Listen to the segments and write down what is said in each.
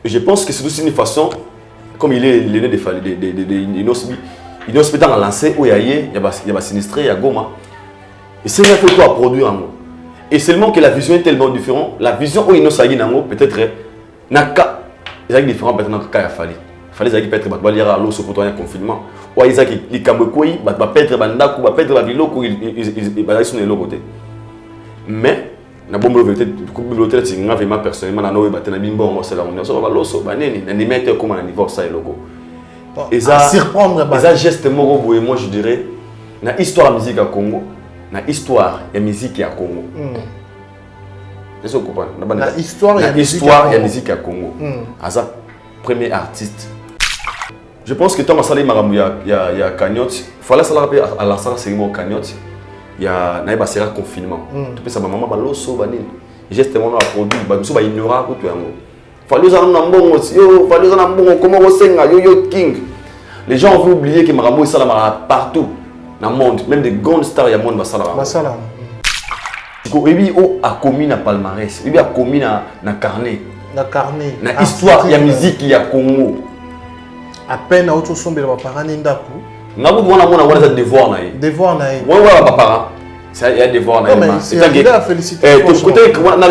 je pense que c'est aussi une façon, comme il est l'aîné de Inosbi, Inosbi est lancé où il y a sinistré, il y a Goma. Et c'est une photo à produire en haut. Et seulement que la vision est tellement différente, la vision où Inosbi en haut, peut-être, Naka, il est différent peut-être dans le cas il fallait peut-être il y a l'eau sur un confinement. Ou il y a des Kambokoi, il va peut-être Bandaku, il va peut-être Babiloko, il va sur l'autre côté. Mais, na bombe bibliothèque c'est vraiment personnellement na no batena bimbo c'est la on so ba loso ba neni na mettre comme un niveau ça et logo et ça surprendre ba ça geste moko boye moi je dirais na histoire de musique à Congo na histoire de musique à Congo est-ce que vous comprenez na histoire de musique à Congo asa premier artiste je pense que tant que ça les maramu il y a cagnotte fallait ça rappeler à la salle c'est mon cagnotte il y a naïba sera confinement tu peux ça maman baloso banini gestement on a produit ba biso ba ignora ko to yango fallait ça na mbongo yo fallait ça na mbongo comment on senga yo king les gens ont oublié que Marambo ça la partout dans le monde même des grandes stars il y a monde ba ça et puis on a commis na palmarès et puis a commis na carnet na histoire il y a musique il y a Congo à peine auto sombela ba parents ndaku ngabu wana za devoir na ye ouais papa ça il y a devoir na ye c'est il a félicité tout côté wana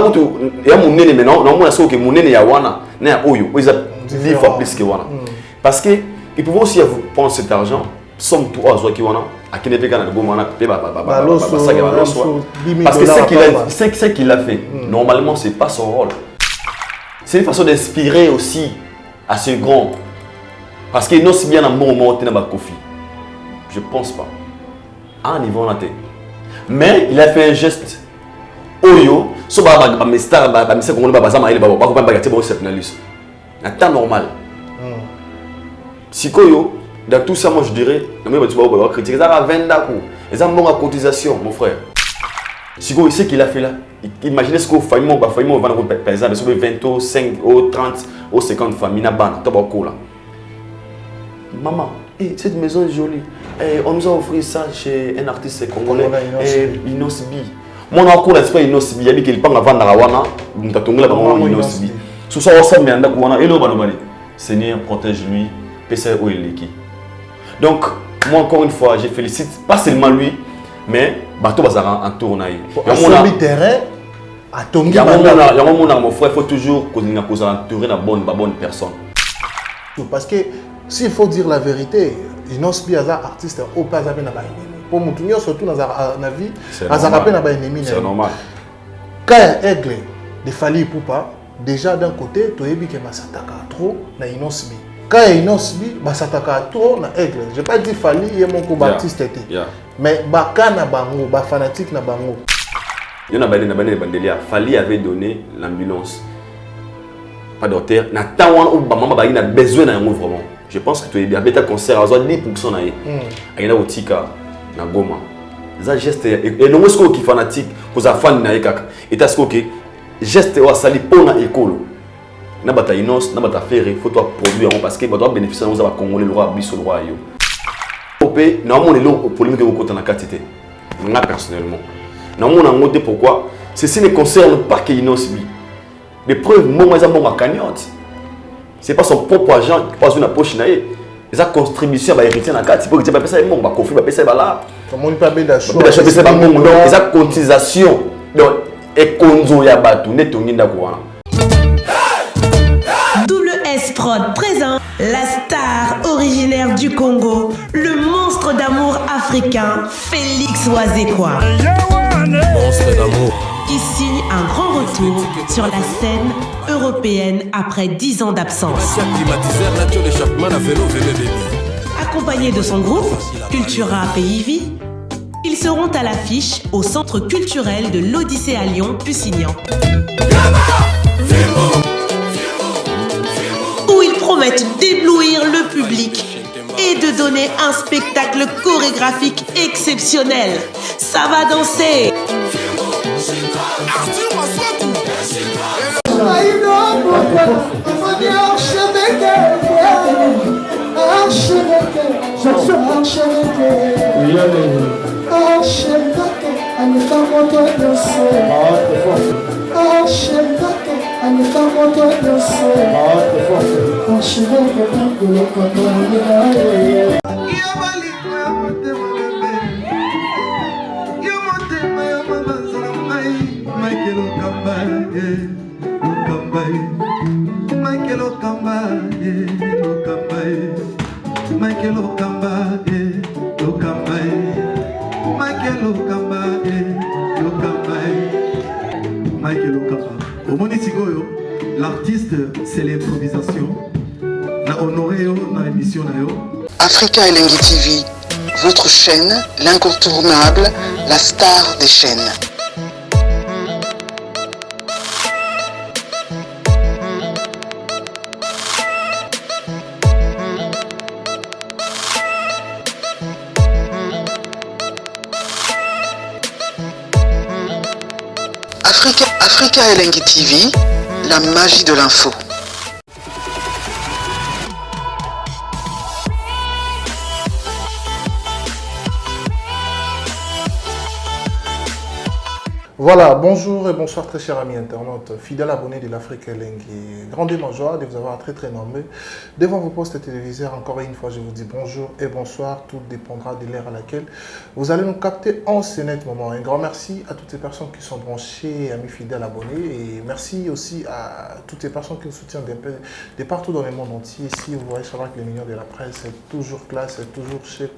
butu ya munene mais non mona so que munene ya wana na oyo ils a 10 fois plus que wana parce que ils pouvaient aussi prendre cet argent somme tout ozo qui wana akine peka na goma na pe parce que ce qu'il a fait normalement c'est pas son rôle c'est une façon d'inspirer aussi à ce grand. Parce qu'il n'a pas bien un bon moment dans Kofi. Je pense pas. À un niveau naté. Mais il a fait un geste. Oyo, so ba star ba mise ko ngona ba bazama ile ba ko ba gati ba sepnalis. Un temps normal. Sikoyo, dans tout ça moi je dirais, na me ba tu ba critiquer ça va 20 dako. Les am bonga cotisation mon frère. Sikoyo ce qu'il a fait là. Imaginez ce qu'on fait moi va par exemple sur 20 ou 5 ou 30 ou 50 familles na bana to ba ko là. Maman, cette maison est jolie. On nous a offert ça chez un artiste congolais, Inosbi. Mon oncle est pas Inosbi, il a dit qu'il pense avant Narawana, nous t'attendons là-bas Inosbi. Sous ça, on s'en met en d'accord, et l'eau va Seigneur, protège-lui, PC ou Eliki. Donc, moi encore une fois, je félicite pas seulement lui, mais Bato Bazara en tournée. Il y a mon terrain à Tongi. Il y a mon frère, il faut toujours entourer la bonne personne. Parce que s'il faut dire la vérité, Inosbi est un artiste au pas avec na pour mon tournoi surtout dans la vie, c'est normal. Quand Aigle de Fali Poupa, déjà d'un côté, tu as dit que Masataka trop na Inosbi. Quand Inosbi, Masataka trop na Aigle. Je pas dit Fali et mon co-artiste était. Mais Bakana Bango, ba fanatique na Bango. Il y en a Bandelia. Fali avait donné l'ambulance. Pas d'auteur. Na tawana ou maman ba a besoin d'un mot vraiment. Je pense que tu es bien bêta concert à 10% na ye. Ayina otika na Goma. Ça geste et non est-ce que qui fanatique pour za fan na kaka. Et est-ce que geste wa sali pona école. Na bata inos, na bata faire faut toi produire parce que doit bénéficier nous va congolais le roi biso le roi yo. Opé na mon elo polémique ko kota na katité. Moi personnellement. Na mon ngote pourquoi? Ceci ne concerne pas que Inosbi. Les preuves moi ils ont ma cagnotte. C'est pas son propre agent qui passe une poche naïe. Les contributions à héritier dans carte, pour que tu pas ça mon ba conflit ba ça là. Comment pas bien d'achat. Les cotisations donc et konzo ya batu netongi ndako wana. WS Prod présent la star originaire du Congo, le monstre d'amour africain, Félix Wazekwa. Monstre d'amour. Qui signe un grand retour sur la scène européenne après 10 ans d'absence. Accompagné de son groupe, Cultura Pays Vie, ils seront à l'affiche au Centre culturel de l'Odyssée à Lyon, Pusignan. Où ils promettent d'éblouir le public et de donner un spectacle chorégraphique exceptionnel. Ça va danser. L'artiste, c'est l'improvisation. La honoré dans l'émission. Africa Elengi TV, votre chaîne, l'incontournable, la star des chaînes. Africa Elengi TV, la magie de l'info. Voilà, bonjour et bonsoir très chers amis internautes, fidèles abonnés de l'Africa Elengi. Grandement joie de vous avoir très nombreux devant vos postes téléviseurs. Encore une fois, je vous dis bonjour et bonsoir. Tout dépendra de l'heure à laquelle vous allez nous capter en ce net moment. Un grand merci à toutes ces personnes qui sont branchées, amis fidèles abonnés. Et merci aussi à toutes ces personnes qui nous soutiennent de partout dans le monde entier. Si vous voyez savoir que les millions de la presse est toujours classe, c'est toujours chic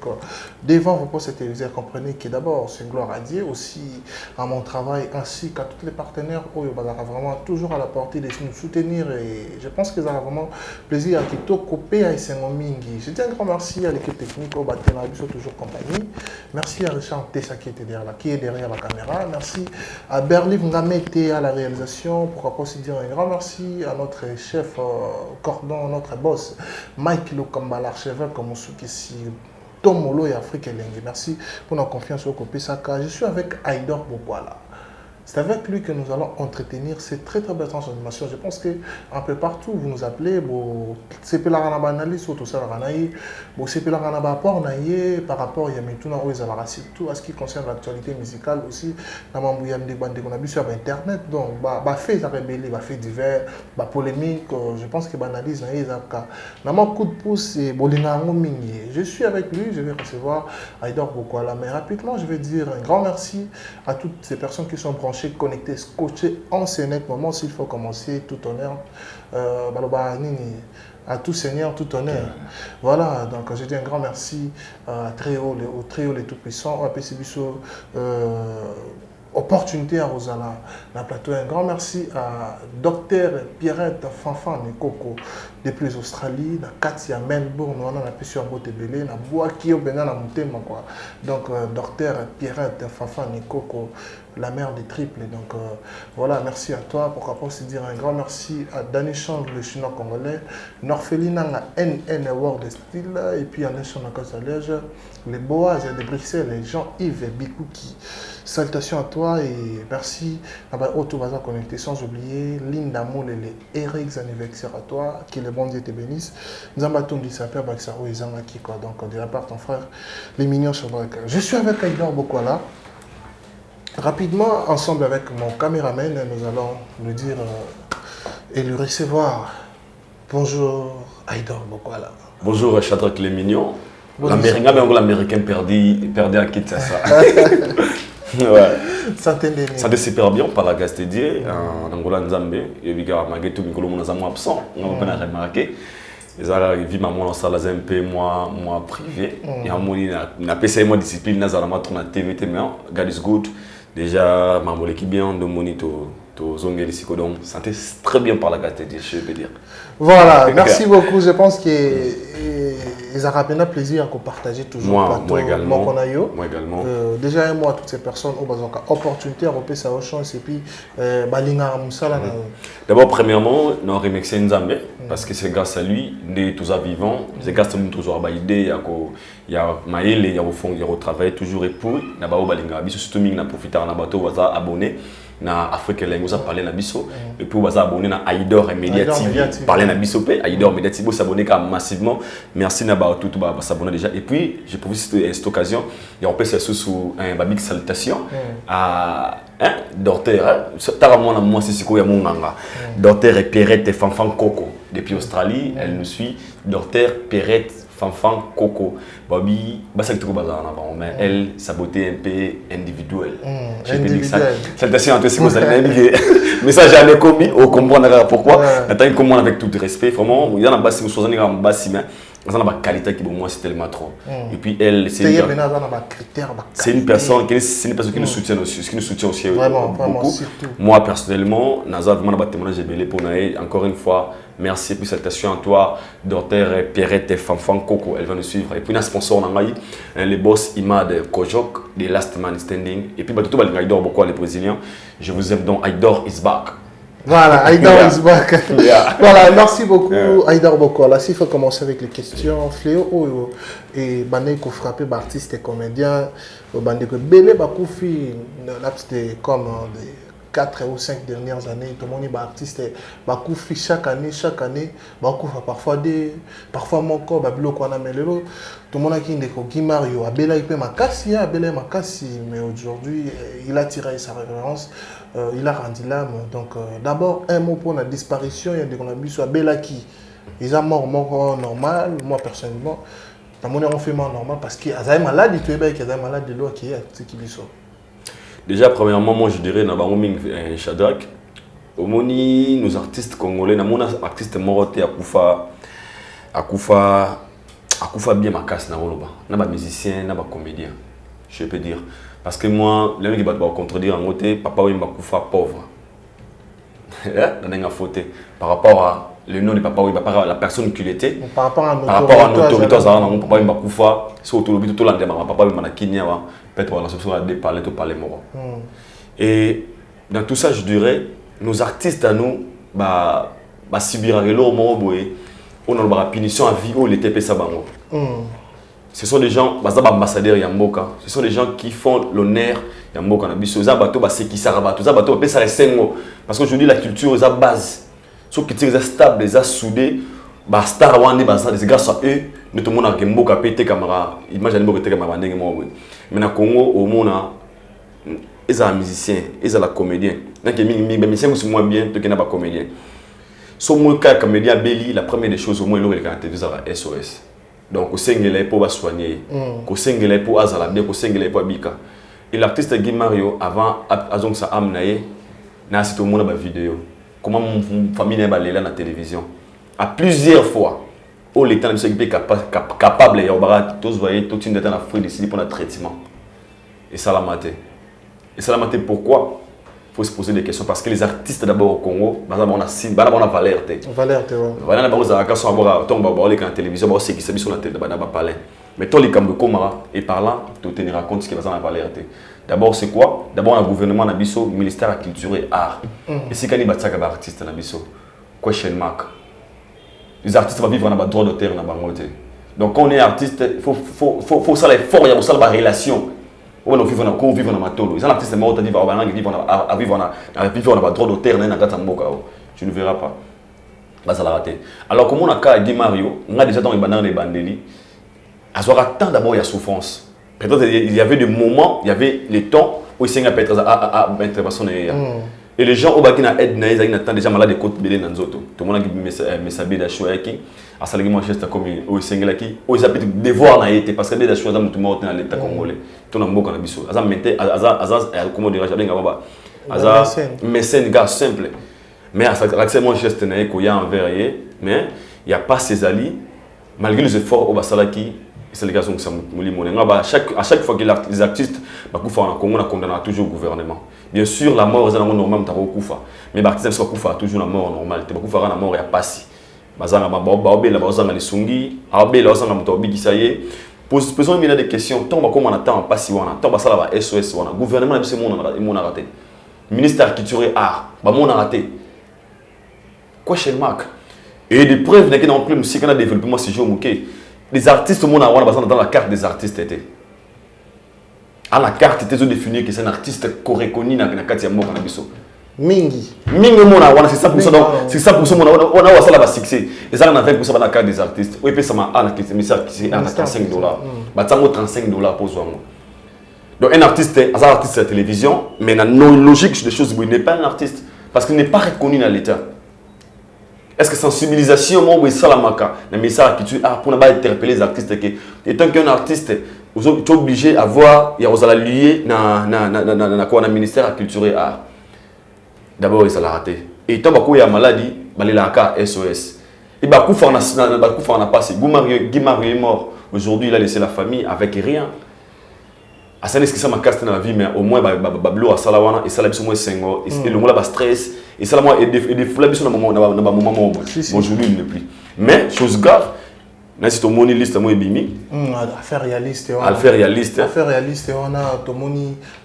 devant vos postes téléviseurs. Comprenez que d'abord, c'est gloire à Dieu, aussi à mon travail, ainsi qu'à tous les partenaires qui sont vraiment toujours à la portée de nous soutenir, et je pense qu'ils ont vraiment plaisir à Kitoko à Sengomingi. Je dis un grand merci à l'équipe technique au Batena Biso toujours compagnie. Merci à Richard Tessa qui est derrière la caméra. Merci à Berliv Ngamete à la réalisation. Pourquoi pas aussi dire un grand merci à notre chef cordon, notre boss Mike Lokamba, l'archevêque comme ici. Tomolo et Africa Elengi. Merci pour notre confiance au Kopesaka. Je suis avec Aïdor Bokwala. C'est avec lui que nous allons entretenir ces très belles transformations. Je pense qu'un peu partout, vous nous appelez, c'est la analyse sur tout ça, c'est la par rapport à maintenant surtout à ce qui concerne l'actualité musicale aussi. On a vu sur Internet, donc fait ça rébellion, fait divers, polémique. Je pense que l'analyse coup de pouce et je suis avec lui, je vais recevoir Aïdor Bokwala. Mais rapidement, je vais dire un grand merci à toutes ces personnes qui sont branchées, connecté, scotché en ce net moment. S'il faut commencer, tout honneur à tout seigneur, tout honneur. Voilà, donc je dis un grand merci au trio les tout-puissants, à PCBiso, opportunité à Rosala, la plateau. Un grand merci à Dr Pierrette Fanfan Nekoko depuis Australie, na Katia Melbourne, on a pu sur Botebele, na Boaki au Bénin na Moutema quoi. Donc Dr Pierrette Fanfan Nekoko, la mère des triples. Donc voilà, merci à toi. Pourquoi pas aussi dire un grand merci à Danny Chang, le chinois congolais, Norfelina na NN World Style, et puis à Nation Nakazalège, les Boaz de Bruxelles, les Jean-Yves Bikouki. Salutations à toi et merci à Otto Baza connecté, sans oublier Linda Moule et Eric, anniversaire à toi, que le bon Dieu te bénisse. Nous avons tout dit ça, Père Baxaro et Zanaki, quoi. Donc, de la part de ton frère, les mignons sur le. Je suis avec Aïdor Bokwala. Rapidement, ensemble avec mon caméraman, nous allons lui dire et lui recevoir. Bonjour Aïdor Bokwala. Bonjour Shadrach les mignons. L'américain perdait à Kinshasa. Ouais. Ça te super bien par la Gastédier, en Angola Nzambe, et Viga Mageto Mikolo Monazamo absent, on a remarqué. Les Arabes vivent mon salle un peu moi privé. Il y a un PC moi discipline Nazarama ton TVT mais God is good. Déjà ma qui bien de monito to zongue les psychodons. Ça te très bien par la Gastédier, je peux dire. Voilà, merci beaucoup. Je pense que les Arabes ont plaisir à partager toujours. Moi également. Moi également. Déjà un mot à toutes ces personnes au besoin opportunité à repérer sa chance et puis balinga musala. D'abord premièrement, nous remercions Nzambe parce que c'est grâce à lui nous tous vivants. C'est grâce à nous toujours à idée il y a maïl il y a au fond il y a travailler toujours et pour na ba balinga biso surtout ming na profiter na bato waza abonné na Africa Elengi ça parler na biso et puis waza abonné na Aïdor Media TV parler na biso pe Aïdor Media TV s'abonner massivement. Merci na ba tout ba s'abonner déjà et puis j'ai profité de cette occasion et on peut se sous un big salutation à hein docteur tara moi c'est quoi ya monganga docteur Perrette Fanfan Coco depuis Australie elle nous suit docteur Perrette Fanfan Coco babi basa kitoko bazana na ba mais elle sa beauté un peu individuelle je peux dire ça salutations à tous ceux qui ont message à commis au comprendre pourquoi attends comment avec tout respect vraiment il y a na basi musozani ga basi mais ça n'a pas qualité qui pour moi c'est tellement trop et puis elle c'est une personne qui nous soutient aussi vraiment beaucoup moi personnellement naza vraiment na témoignage belé pour naé encore une fois merci pour cette attention à toi docteur Perrette Fanfan Coco elle va nous suivre et puis na sponsor na ngai les boss Imad Kojok de Last Man Standing et puis tout balinga Aïdor beaucoup les brésiliens je vous aime donc Aïdor is back. Voilà, Aïdar is back. Voilà, merci beaucoup Aïdar Boko. Là, s'il faut commencer avec les questions, Fléau et Bandé qui frappé artistes et comédiens, Bandé que Belé Bakoufi, c'était comme des 4 ou 5 dernières années, tout le monde est artiste, Bakoufi chaque année, Bakoufi parfois mon corps, Babilo Kwana Melelo, tout le monde a qui est Mario, Abela Ipe Makassi, Abela Makassi, mais aujourd'hui, il a tiré sa révérence. Il a rendu l'âme. Donc, d'abord, un mot pour la disparition. Il y a des gens qui ont Belaki. Ils sont morts normal. Moi, personnellement, on fait mort normal parce qu'il y a des malades. Il y a des malades de l'eau qui est. Déjà, premièrement, moi, je dirais, Shadrach, au moni, nos artistes congolais, nos artistes morts à Koufa bien ma casse, nos musiciens, nos comédiens. Je peux dire. Parce que moi, les gens qui vont contredire en côté, papa oui Bakoufa pauvre. Par rapport à le nom de papa oui, par rapport à la personne qu'il était, par rapport à notre autorité, papa oui Bakoufa, c'est autour de tout l'endemain, papa oui Manakinia, peut-être la solution à déparler tout parler mort. Et dans tout ça, je dirais, nos artistes à nous, subir l'eau mort, on a une punition à vie où il était payé bango. Ce sont des gens, ambassadeurs Yamboka. Ce sont des gens qui font l'honneur Yamboka. Parce qu'aujourd'hui, la culture est à base. Ceux qui sont stables, les soudés, c'est grâce à eux, nous tout le monde a Yamboka pété caméra. Imagine Yamboka pété caméra. Mais dans le Congo, au monde, ils sont musiciens, ils sont comédiens. Les musiciens sont moins bien que les comédiens. Si vous êtes comédien Belly, la première des choses, au moins, il y a un SOS. Donc, au Sengele pour soigner, au Sengele pour Azala, bien au Sengele pour Bika. Et l'artiste Guy Mario, avant, Azong sa âme naïe, n'a tout le monde dans la vidéo. Comment mon famille n'est pas là dans la télévision. À plusieurs fois, où l'État n'est pas capable, tous voyez, tout le monde est en Afrique décidé pour le traitement. Et ça l'a maté. Et ça l'a maté pourquoi? Il faut se poser des questions parce que les artistes d'abord au Congo, on a valeur. Voilà, on a la télévision, c'est qui s'est mis sur la télé, mais tous les Cambodgiens et parlant, tu tenir compte ce qui va dans la valeur. D'abord, c'est quoi? D'abord, le gouvernement a le ministère de la culture et art. Et c'est quand il y a des artistes, question mark. Les artistes vont vivre dans le droit d'auteur. Donc, quand on est artiste, il faut ça l'effort, il y a ça la relation. On vit dans ma tolo. Les artistes morts à vivre dans le droit d'auteur. Tu ne verras pas. Ça l'a raté. Alors, comme on a cas Guy Mario, on a déjà dans les bananes et bandeli. À ce temps d'abord, il y a souffrance. Peut-être il y avait des moments, il y avait les temps où il s'est peut-être à intervention. Et les gens au bas qui n'aident ils attendent déjà malade de côte belé dans zoto. Tout le monde a dit mais ça bien d'acheter qui à salir Manchester comme au Sénégal qui au ils habitent devoir na été parce que bien d'acheter dans tout le monde dans l'état congolais. Tout le monde connaît biso. Azam mettait azaz comment dire j'avais ngaba. Azaz mécène gars simple. Mais à l'accès Manchester na ko ya envers mais il y a pas ces alliés malgré les efforts au Basalaki. C'est les gars qui sont à chaque fois que les artistes en Congo, on condamne toujours le gouvernement. Bien sûr, la mort est normale, mais les artistes sont toujours la mort normale. La mort est passée. Posons des questions. Tant qu'on attend, pas si on attend, ça va SOS. Le gouvernement, c'est mon raté. Le ministère de la Culture et Art, mon raté. Quoi chez Marc? Et des preuves n'est qu'un plus si qu'on a développé moi c'est Mouké. Les artistes, on a dans la carte des artistes. À la carte, tu es défini que c'est un artiste reconnu dans la carte de Moko Nabiso. Mingi. Mingi, c'est ça pour ça. C'est ça pour ça qu'on a ça la succès. Et ça, on a 20% dans la carte des artistes. Oui, puis ça m'a $35. $35 pour soi. Donc un artiste est un artiste à la télévision, mais dans la logique des choses, il n'est pas un artiste parce qu'il n'est pas reconnu dans l'État. Est-ce que sensibilisation, moi, oui, ça la maca, le message qui tue, pour ne pas interpeller les artistes, étant qu'un artiste, vous êtes obligé à voir, il y a aux alliés dans le ministère de la Culture et Art. D'abord, il s'est raté. Et tant qu'il y a maladie, il y a SOS. Et bah, coup, on a passé. Guy Mario est mort. Aujourd'hui, il a laissé la famille avec rien. À ce moment-là, ma casse dans la vie, mais au moins, Bablo a salawana et ça l'a besoin de 5 ans. Et le monde a stress. Et ça l'a des fleurs besoin dans un moment. Aujourd'hui, il ne plus. Mais, chose grave, si tu as une liste, tu as une affaire réaliste. Affaire réaliste. Affaire réaliste, on a un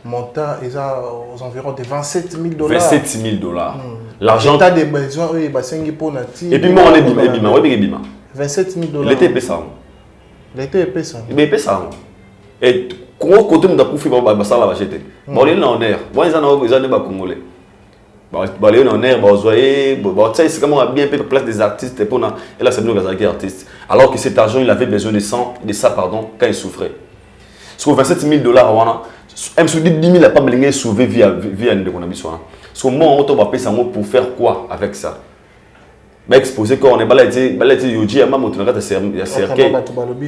montant aux environs de 27 000 $. 27 000 $. L'argent. Tu as des besoins, oui, et puis moi, on est bima. Oui, bima. 27 000 $. L'été est ça. L'été est ça. Il est ça. Et comment côté nous avons fait ça là acheter. Bon les en air. Bon ils en ont pas congolais. Bon les en air, bon voyez, bon ça c'est comment bien fait place des artistes pour na et là c'est nous les artistes. Alors que cet argent il avait besoin de ça quand il souffrait. Sur 27 000 $, wana même sur 10 000 a pas belingué sauver via de qu'on a besoin. Sur moi on va payer ça pour faire quoi avec ça? Bah exposé quand on est baladé yoji à maman tu n'as pas cerqué.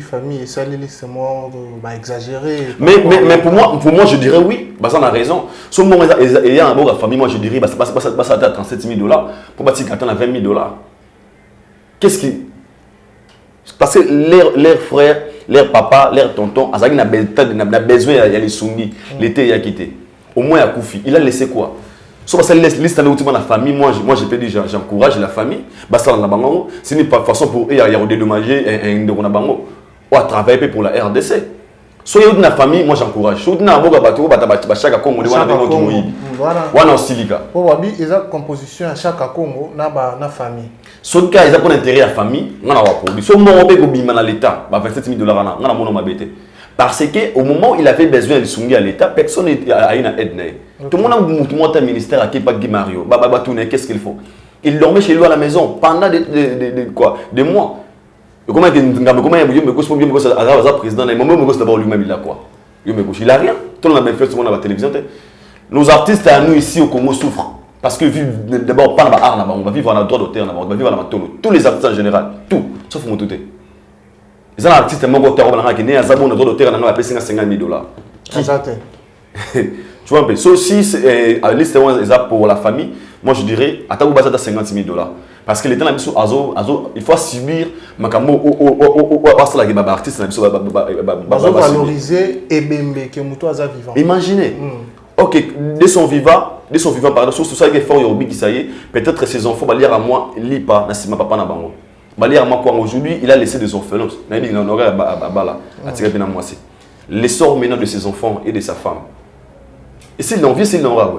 Famille ça c'est moi exagéré. Mais pour moi je dirais oui, bah ça on a raison. Sur moi il y a un beau famille moi je dirais bah ça à 37 000 $. Pour bâtir quand on a 20 000 $. Qu'est-ce qui parce que leurs frères, leurs papas, leurs tontons, Azaki n'a besoin il y a les soumis, l'été il a quitté. Au moins à Koufi, il a laissé quoi? Soit parce que liste de la famille, moi je peux dire j'encourage la famille, ça c'est une façon pour eux à dédommager un bango ou à travailler pour la RDC. Soit il y a une famille, moi j'encourage. Soit il y a une bateau, chaque Congo, voilà silica. Pour Wabi, il y a une composition à chaque Congo, na famille. Soit il y a un intérêt à la famille, on a un produit. Soit moi on peut gobima dans l'État, 27 000 $, on a mon mabete. Parce qu'au moment où il avait besoin de soumis à l'État, personne n'a eu une aide. Tout le monde a un ministère à qui pas Guy Mario. Qu'est-ce qu'il faut? Il dormait chez lui à la maison pendant des mois. Comment il y a un président, lui-même il a quoi? Il n'a rien. Tout le monde a fait sur la télévision. Nos artistes à nous ici au Congo souffrent. Parce que d'abord, pas dans l'art, on va vivre dans le droit d'auteur, on va vivre dans la tono. Tous les artistes en général, tout, sauf mon tout. Les artistes sont morts qui né à Zabon, le droit d'auteur, on a payé 50 000 $. Tu vois un peu. Si la liste pour la famille, moi je dirais, à 50 000 $. Parce que les temps, il faut subir artiste. Valoriser Ebembe qui est vivant. Imaginez. Ok, dès son vivant, par exemple, sur ça qui est fort, peut-être ses enfants vont lire à moi, lis pas, n'a pas na bango. Lire à moi quoi aujourd'hui, il a laissé des orphelins. Il en aurait à tirer bien à moi. L'essor maintenant de ses enfants et de sa femme. Et s'il n'en vient, s'il n'en va,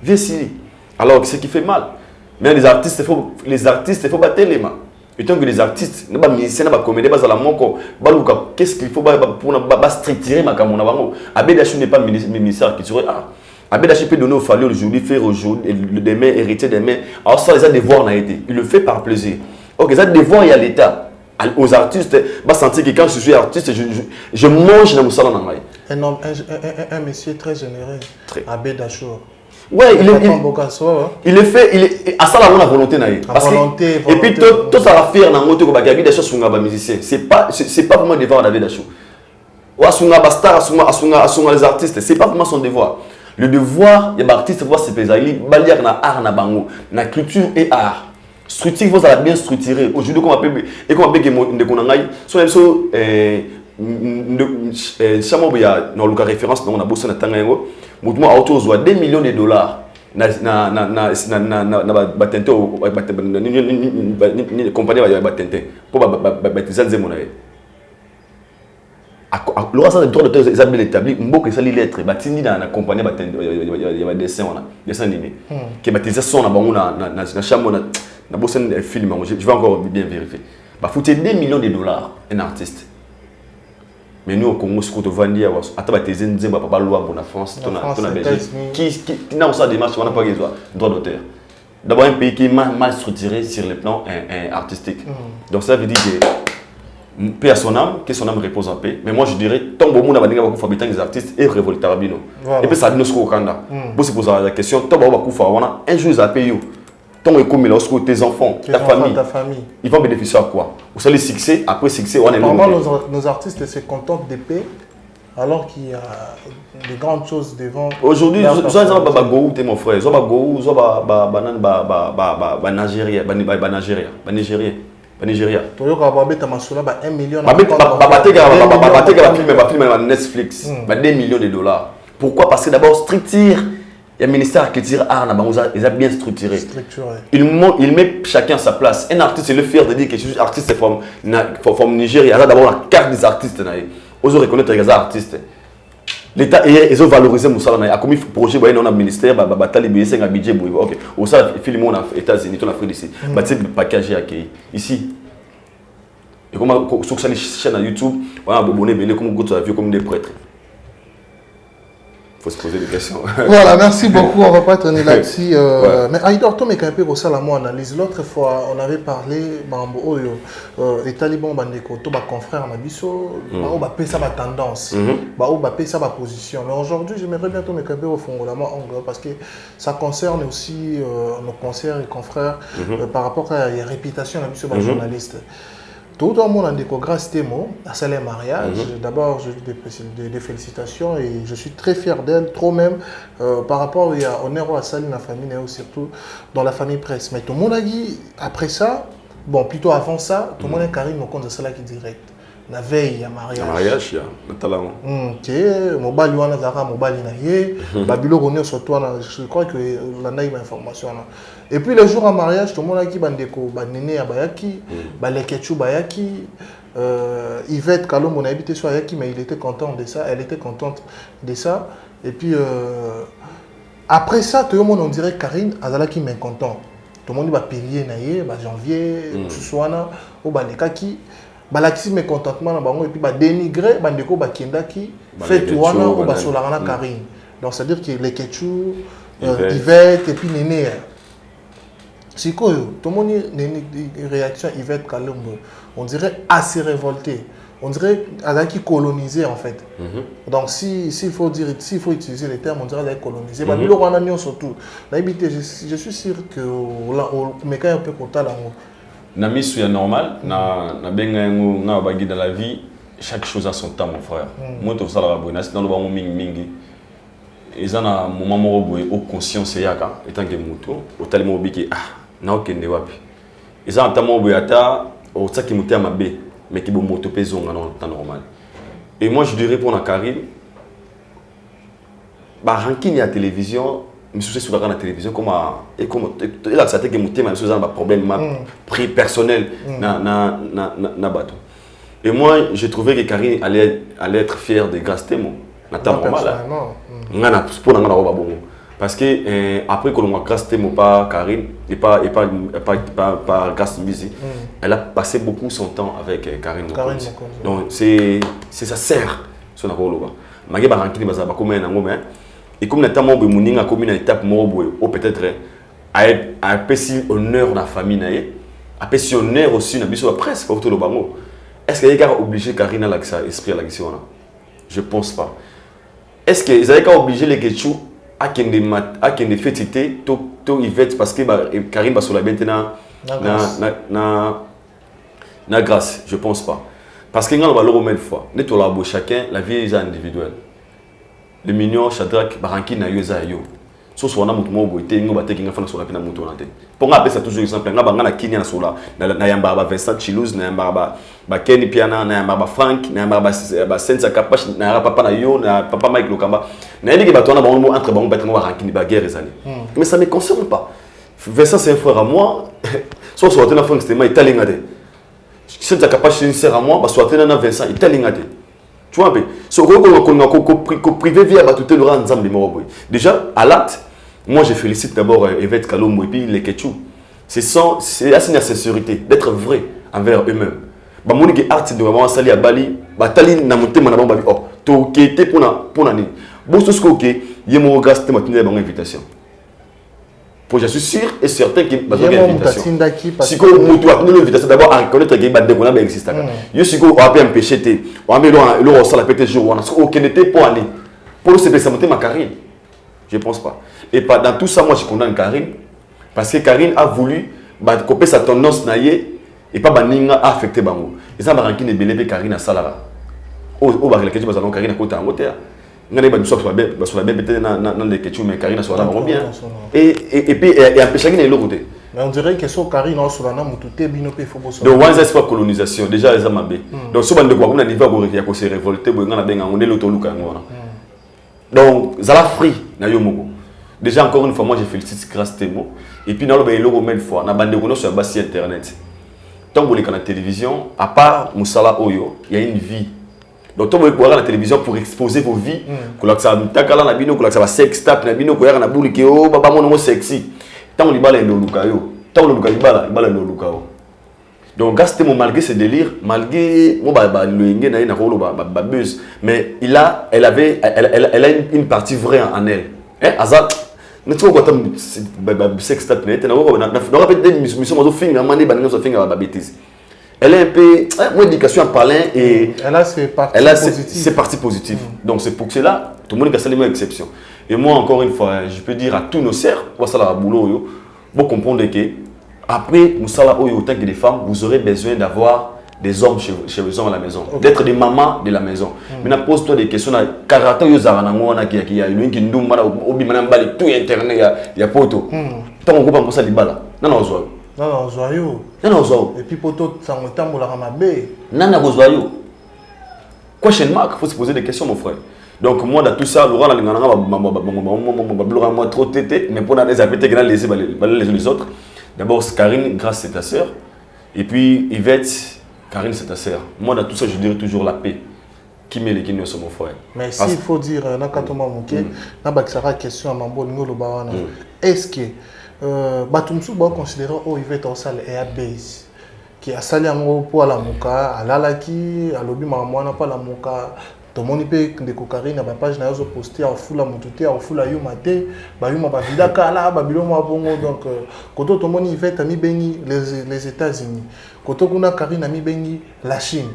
viens ici. Alors, ce qui fait mal. Mais les artistes, il faut battre les mains. Et tant que les artistes, les musiciens, les comédiens, qu'est-ce qu'il faut pour structurer ma caméra? Abédachi n'est pas ministère qui serait art. Abédachi peut donner au fallu aujourd'hui, faire aujourd'hui, demain, hériter demain. Alors ça, les a devoirs n'a été. Il le fait par plaisir. Ok, les a devoirs, il y a l'État. Aux artistes, va sentir que quand je suis artiste, je mange dans mon salon. Un monsieur très généreux. Abédachi. Ouais, il est fait, à ça la volonté. Et puis tout ça va faire dans le monde des choses sur les musiciens. C'est pas vraiment le devoir d'Abédachi. Ou à les artistes, c'est pas vraiment son devoir. Le devoir, il y a des artistes qui vont se faire des balières dans l'art, dans la culture et art. Structure, il faut bien structurer. Aujourd'hui, comme on appelle dans le cas référence, on a bossé dans Tangango. Mouvement autour de 2 millions de $. Na batente compagnie va batente pour baptiser des monnaies. Le reste des droits d'auteur est bien établi. Beaucoup de ces lettres baptisées dans la compagnie batente il y a des dessins animés qui baptisé son na chambre na bossé un film. Je vais encore bien vérifier. Bah foutre 2 millions de $, un artiste. Mais nous au Congo, ce qu'on te vend dire, attends, tes ennemis, papa loi pour la France, ton la Belgique. Qui n'a pas de démarche, on n'a pas besoin de droit d'auteur. D'abord un pays qui est mal structuré sur le plan artistique. Donc ça veut dire que paix à son âme, que son âme repose en paix. Mais moi je dirais, tant que monde a des artistes et révolter Bino. Et puis ça dit nous Kanda. Pour se poser la question, tant que un jour ils appellent tant que comme tes enfants, ta famille, ils vont bénéficier à quoi? Vous allez succès, après succès, on est nos artistes se contentent de paix alors qu'il y a de grandes choses devant. Aujourd'hui, ils ont mon frère, ils ont Nigeria. Toyoka babeta masula ba 1 million. Netflix, 2 millions de dollars. Pourquoi? Parce que d'abord structure, il y a le ministère de la culture, ils ont bien structuré. Il met chacun à sa place. Un artiste c'est le fier de dire que je suis artiste from Nigeria. Là d'abord la carte des artistes. Ils ont reconnaître les artistes. L'État ils ont valorisé Moussa. A commis projet dans le ministère, talibé un budget. Ok. Au sein film aux États-Unis, en Afrique d'ici. Bâti packagé accueilli ici. Et comment sur sa chaîne YouTube, on a abonné comme go vu comme des prêtres. Faut se poser des questions. Voilà, merci beaucoup. On va pas traîner là-dessus. Mais Aïdor, toi, mais quand même, ça, la moi analyse. L'autre fois, on avait parlé, les talibans, to ba confrère Nabiso, ba paye ça ma tendance, ba paye ça ma position. Mais aujourd'hui, j'aimerais bien toi, mais quand même, au fond, la moi parce que ça concerne aussi nos concerts et confrères par rapport à la réputation Nabiso, journaliste. Tout le monde a des grâce témoins à ce mariage. D'abord, je des félicitations et je suis très fier d'elle, trop même par rapport au héros à Saline, la famille, et surtout dans la famille presse. Mais tout le monde a dit, après ça, bon, plutôt avant ça, tout le monde a carré mon compte de cela qui direct. La veille, il y a mariage. Mariage, il y a notamment. Ok, mobile, on a zara, mobile, Babylone, on est sur toi, je crois que la naïve information. Et puis le jour en mariage, tout le monde a dit bandeko, banéné à Bayaki, baleketchou Bayaki, Yvette Kalom, on a habité sur Bayaki, mais il était content de ça, elle était contente de ça. Et puis après ça, tout le monde on dirait Karine, Azalaki mais content. Tout le monde va payer naïe, janvier, Souswana, ou balekaki. Balakisi mécontentement et puis dénigrer bandeko bakendaki fait ouana ou basolarana Karine. Donc c'est à dire que les ketchou Yvette et puis Néné. C'est quoi tout le monde une réaction Yvette Kalombo. On dirait assez révolté. On dirait qui colonisé en fait. Donc s'il faut utiliser les termes, on dirait d'être colonisé. Mais le Rwanda surtout. Je suis sûr que mais quand un peu content là. Nami c'est normal, na benga na bagi dans la vie, chaque chose a son temps mon frère. Moi tout ça la bonne, c'est dans le bon mingi. Ils ont un moment où au conscience yaka étant que moto, au tellement obiki na okende wapi. Ils ont un temps où ata au ça qui muté à mabe, mais qui bon moto peso en temps normal. Et moi je dirais pour la Karine, bah ranking à télévision. Je suis sur la télévision comme il a accepté que mon thème a un problème prix personnel na bateau. Et moi je trouvais que Karine allait être fière de grâce témoin. Parce que après que l'on a grâce témoin pas Karine et pas grâce musique, elle a passé beaucoup son temps avec Karine. Donc c'est ça sert sur la rôle là. Magé ba ranking ba za ba comme un ngomé. Et comme notamment Bemouning a commis une étape ou peut-être a péci honneur dans la famille, a péci honneur aussi dans la presse, pour tout le bango. Est-ce qu'il y a obligé Karine à l'esprit à la question? Je ne pense pas. Est-ce qu'ils avaient obligé les Ketchou à qu'il y ait fêté tout Yvette parce que Karine va sur la bête na grâce? Je ne pense pas. Parce qu'il y a un valeur au même fois. Chacun, la vie est individuelle. Le mignon, Shadrach, Baranki, na yoza yo. So so na mutu mo boite ngo bateki nga fana so la pena mutu na te. Ponga pesa toujours exemple nga banga na Kenya na sola na yamba ba Vincent Chilouz na yamba ba Kenny Piana na yamba ba Frank na yamba ba Senza Kapash na papa na yo na papa Mike Lokamba. Na yeli ke batona ba mo entre bango batanga Baranki ba guerre ezali. Mais ça me concerne pas. Vincent c'est un frère à moi. So so tena Frank c'était ma italinga te. Senza Kapash c'est une sœur à moi, ba so tena na Vincent italinga te. Tu vois, privé via tout le ensemble déjà, à l'acte, moi je félicite d'abord Yvette Kalombo et puis les Ketchou. C'est assez une sincérité d'être vrai envers eux-mêmes. Bah mon art de vraiment sali à Bali, bah tali na monté mon abon Bali. Oh, to qui était pour na ni. Bon ce que ok, yé mon grâce te maintenir dans invitation. Pour je suis sûr et certain qu'il va y a une invitation. Si vous avez l'invitation, d'abord à reconnaître qu'il y a des gens qui existent. Si vous avez empêché, vous avez la pété jour, vous avez pour aller. Pour se présenter ma Karine. Je ne pense pas. Et dans tout ça, moi je condamne Karine. Parce que Karine a voulu couper sa tendance et pas affecter Bango. Et ça m'a rendu une belle Karine à Salara. Au bar, Karine a côté en côté. Et puis, empêcher de l'autre côté. Mais on dirait que ce Karine a sur la namme tout est bien fait. Donc, on c'est pas colonisation. Déjà, les amabé. Donc, si on a on a niveau qui s'est révolté, on a l'auto-luka. Donc, Zala free, na yomoko. Déjà, encore une fois, moi, j'ai félicité grâce à mots. Et puis, dans le logo, même fois, na bande sur la base internet. Tant que vous êtes la télévision, à part Moussala Oyo, il y a une vie. Donc, quand vous voulez voir la télévision pour exposer vos vies, que vous avez takala na bino, que vous avez sex tap na bino, que vous avez boule qui oh baba mon sexy. Tant on y bala no lukayo, tant on y bala no lukayo. Donc, gasté mon malgré ce délire, malgré moi le ingé na ina rolo buzz, mais elle a une partie vraie en elle. Hein, azat. Ne tu vois quoi sex tap net, na on peut des missions mazo film, amandé baninga so film ba bêtise. Elle est un peu, moi, éducation en parlant et elle a ses parties positives. Donc c'est pour cela, tout le monde a sa exception. Et moi, encore une fois, je peux dire à tous nos sœurs, vous comprenez que après, autant que des femmes, vous aurez besoin d'avoir des hommes chez les hommes à la maison, d'être des mamans de la maison. Maintenant, pose-toi des questions. Caractère qui a tout internet, il y a poto. Tant on coupe ça les balles. Non, non, joyeux. Non, et puis pour tout ça, on est la ramabé. Non, joyeux. Question mark, il faut se poser des questions, mon frère. Donc, moi, dans tout ça, Laurent, moi trop tété, mais pour les appéter, les autres. D'abord, Karine, grâce c'est ta sœur. Et puis, Yvette, Karine, c'est ta sœur. Moi, dans tout ça, je dirais toujours la paix. Qui met les guignols sur mon frère. Mais s'il faut dire, question à Mambo, est-ce que Batumsu va considérer que Yvette Ossal est à base qui a sali pour la mouka, à l'alaki, à l'obi mamouana pas la mouka. Tout le monde peut de Karine à ma page n'a pas posté à foula moutouté à foula yumate, bayuma babida kala, babiloma bongo donc quand tout le monde Yvette a mis béni les États-Unis, quand on a Karine a mis béni la Chine.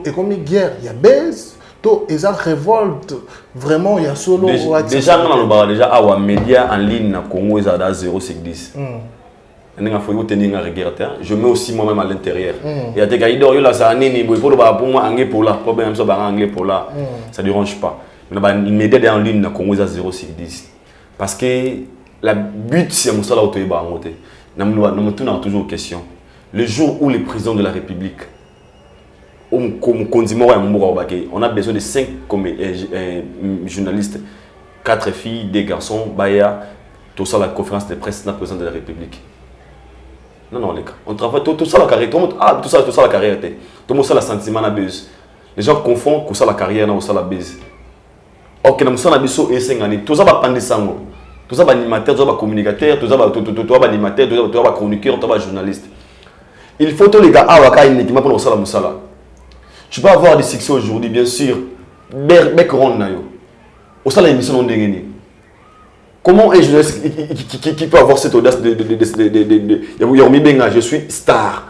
Et comme il y a guerre, il y a base. Et ça révolte vraiment, il y a solo. Déjà, déjà, à médias en ligne, Congo, ils ont 0 sur 10. Je mets aussi moi-même à l'intérieur. Il y a des gars qui disent que ça ne dérange pas. Les médias en ligne, Congo, ils ont 0 sur 10. Parce que le but, c'est que nous avons toujours question. Le jour où le président de la République, on a besoin de 5 journalistes, 4 filles, 2 garçons, Baya, tout ça la conférence de presse, la présidente de la République. Non, les gars, on travaille tout ça la carrière, tout ça la carrière, tout ça la sentiment la base. Les gens confondent tout ça la carrière, tout ça la base. Ok, nous sommes habitués et 5 années, tout ça va prendre sango, tout ça va animateur, tout ça va communicateur, tout ça va animateur, tout ça va chroniqueur, tout ça va journaliste. Il faut tous les gars avoir une équipe pour ça la musala. Tu peux avoir des sections aujourd'hui, bien sûr. Comment un journaliste qui peut avoir cette audace de je suis star.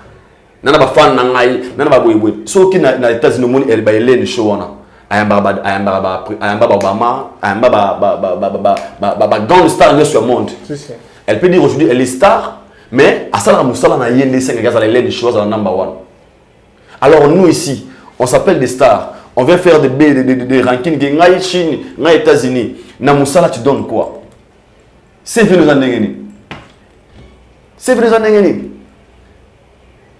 Nana ba fan nangai, nana ba boy. So qui na États-Unis elle ba Hélène Showana. Ayamba Obama, ayamba grande star sur le monde. Elle peut dire aujourd'hui elle est star, mais à ça la musala na yende 5 gars à Hélène Showana number 1. Alors nous ici on s'appelle des stars. On vient faire des rankings. Ngay Chine, ngay États-Unis. Na Moussala, tu donnes quoi? C'est venu les années. C'est venu les années.